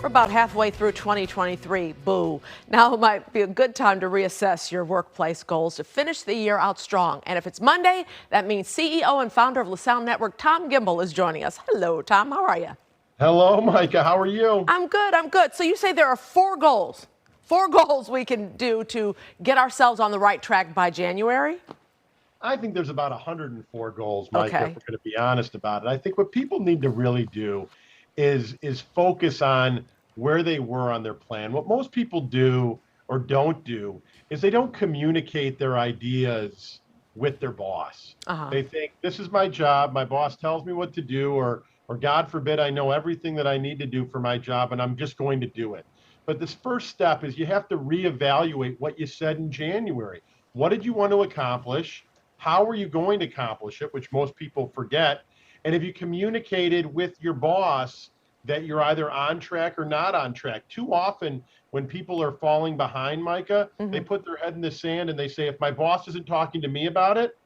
We're about halfway through 2023. Boo. Now might be a good time to reassess your workplace goals to finish the year out strong. And if it's Monday, that means CEO and founder of LaSalle Network, Tom Gimbel, is joining us. Hello, Tom. How are you? Hello, Micah. How are you? I'm good. I'm good. So you say there are four goals we can do to get ourselves on the right track by January? I think there's about 104 goals, Micah, Okay. if we're going to be honest about it. I think what people need to really do is focus on where they were on their plan. What most people do or don't do is they don't communicate their ideas with their boss. Uh-huh. They think this is my job, my boss tells me what to do, or God forbid, I know everything that I need to do for my job and I'm just going to do it. But this first step is you have to reevaluate what you said in January. What did you want to accomplish? How are you going to accomplish it, which most people forget? And have you communicated with your boss that you're either on track or not on track? Too often, when people are falling behind, Micah, they put their head in the sand and they say, if my boss isn't talking to me about it,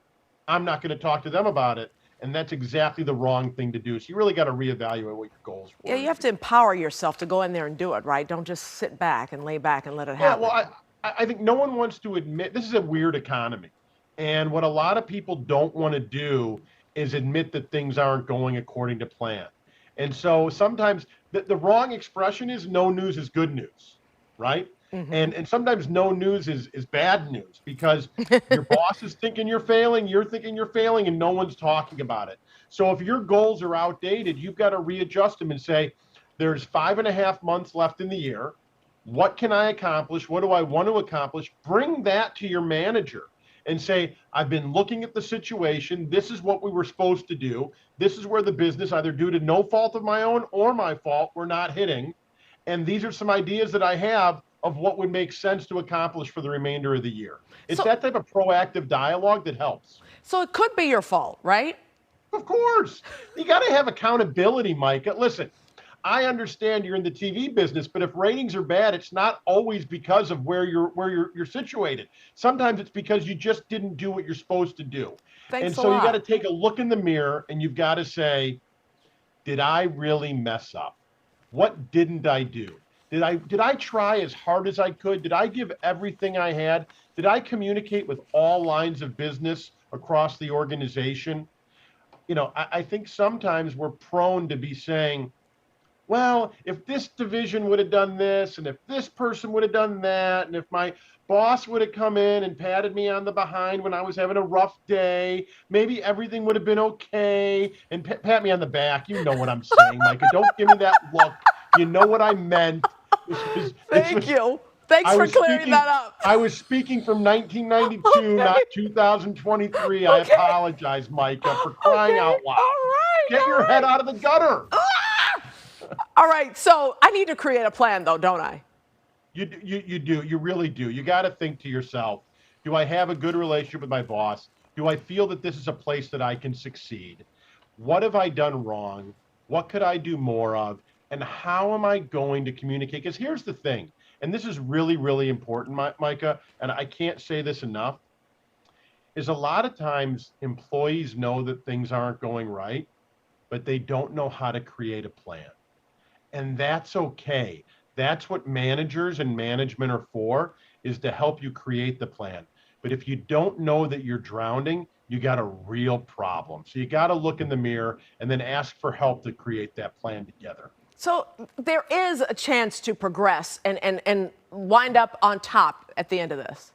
I'm not going to talk to them about it. And that's exactly the wrong thing to do. So you really got to reevaluate what your goals were. Yeah, you have to empower yourself to go in there and do it, right? Don't just sit back and lay back and let it Yeah, happen. well, I think no one wants to admit this is a weird economy. And what a lot of people don't want to do is admit that things aren't going according to plan. And so sometimes the wrong expression is no news is good news, right? And sometimes no news is bad news because your boss is thinking you're failing, you're thinking you're failing, and no one's talking about it. So if your goals are outdated, you've got to readjust them and say, there's 5.5 months left in the year. What can I accomplish? What do I want to accomplish? Bring that to your manager and say, I've been looking at the situation. This is what we were supposed to do. This is where the business, either due to no fault of my own or my fault, we're not hitting. And these are some ideas that I have of what would make sense to accomplish for the remainder of the year. It's that type of proactive dialogue that helps. So it could be your fault, right? Of course. You got to have accountability, Micah. Listen, I understand you're in the TV business, but if ratings are bad, it's not always because of where you're situated. Sometimes it's because you just didn't do what you're supposed to do. Thanks And a so you got to lot. take a look in the mirror and you've got to say, did I really mess up? What didn't I do? Did I try as hard as I could? Did I give everything I had? Did I communicate with all lines of business across the organization? I think sometimes we're prone to be saying, well, if this division would have done this, and if this person would have done that, and if my boss would have come in and patted me on the behind when I was having a rough day, maybe everything would have been okay. And pat me on the back. You know what I'm saying, Micah. Don't give me that look. You know what I meant. Thank you. Thanks for clearing that up. I was speaking from 1992, not 2023. I Okay. apologize, Micah, for crying out loud. All right. Get your head out of the gutter. All right. So I need to create a plan, though, don't I? You do. You really do. You got to think to yourself, do I have a good relationship with my boss? Do I feel that this is a place that I can succeed? What have I done wrong? What could I do more of? And how am I going to communicate? Because here's the thing, and this is really, really important, Micah, and I can't say this enough, is a lot of times employees know that things aren't going right, but they don't know how to create a plan. And that's okay. That's what managers and management are for, is to help you create the plan. But if you don't know that you're drowning, you got a real problem. So you got to look in the mirror and then ask for help to create that plan together. So there is a chance to progress and wind up on top at the end of this.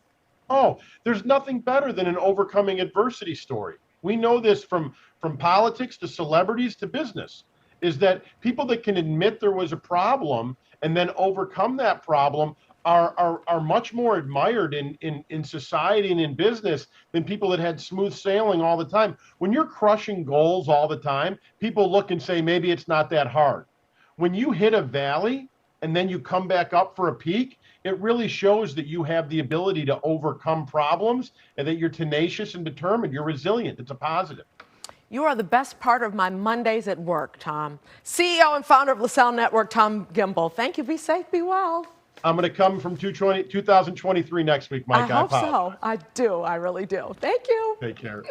Oh, there's nothing better than an overcoming adversity story. We know this from politics to celebrities to business, is that people that can admit there was a problem and then overcome that problem are much more admired in society and in business than people that had smooth sailing all the time. When you're crushing goals all the time, people look and say, maybe it's not that hard. When you hit a valley and then you come back up for a peak, it really shows that you have the ability to overcome problems and that you're tenacious and determined. You're resilient. It's a positive. You are the best part of my Mondays at work, Tom. CEO and founder of LaSalle Network, Tom Gimbel. Thank you. Be safe. Be well. I'm going to come from 2023 next week, Mike. I hope so. I do. I really do. Thank you. Take care.